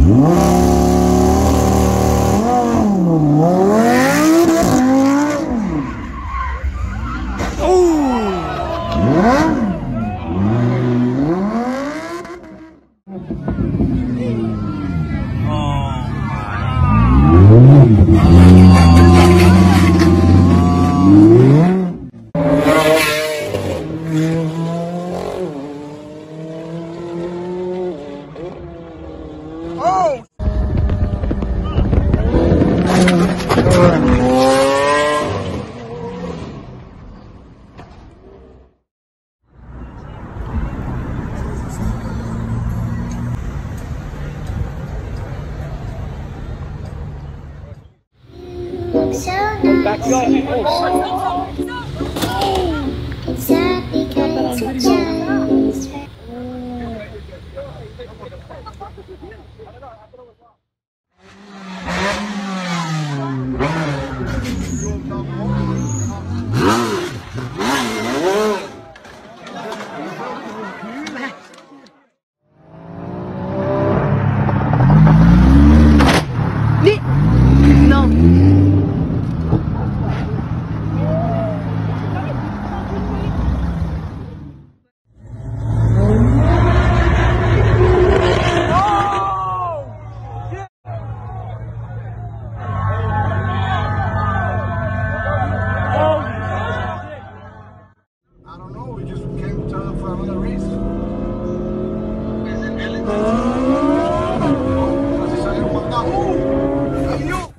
So nice. It's sad because we're just No. I don't know, we just came to for another reason. Is it really? Así salieron mandando. ¡Adiós!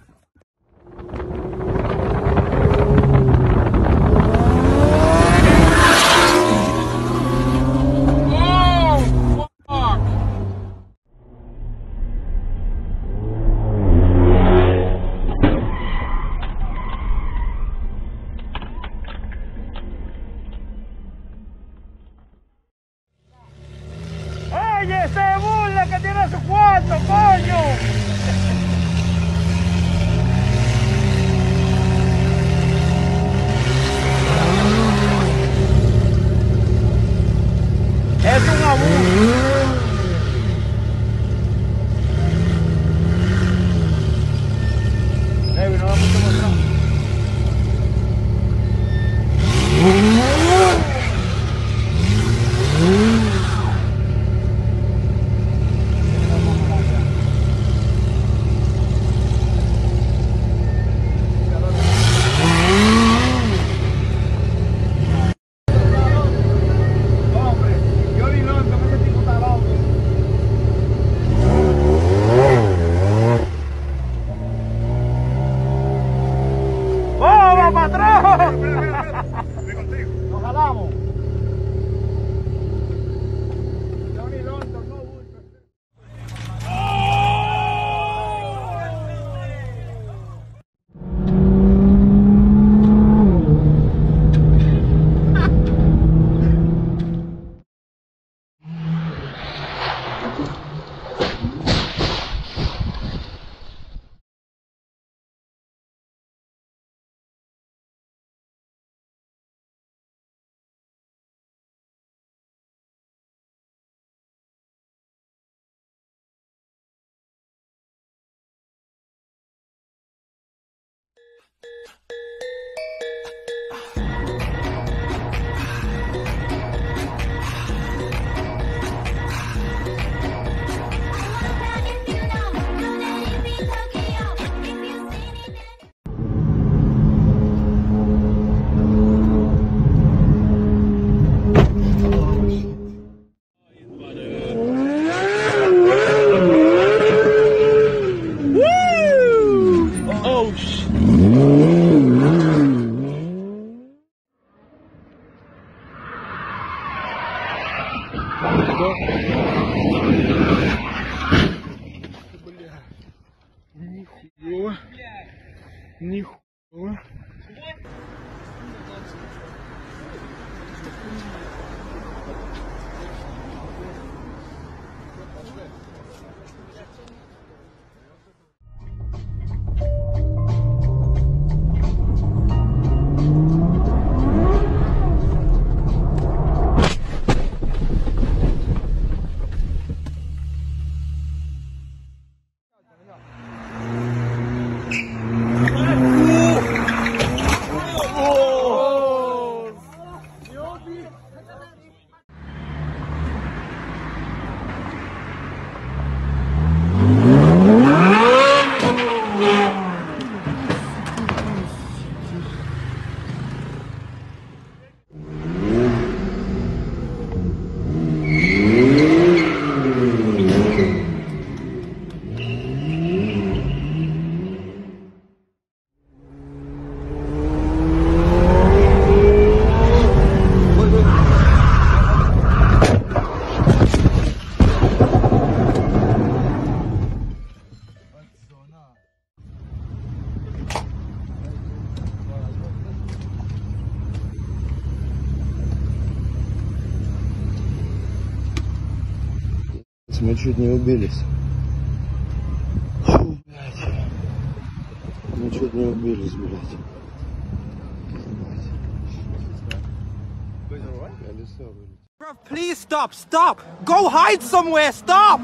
¡Oye, se burla que tiene su cuarto, coño! Es un abuso. No da mucho más atrás. Nos jalamos. Нихуя. чуть не убились. Фу, блядь. Мы чуть не убились, блядь. Bro, please stop, stop! Go hide somewhere, stop!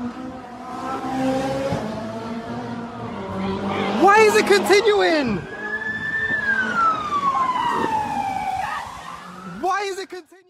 Why is it continuing? Why is it continuing?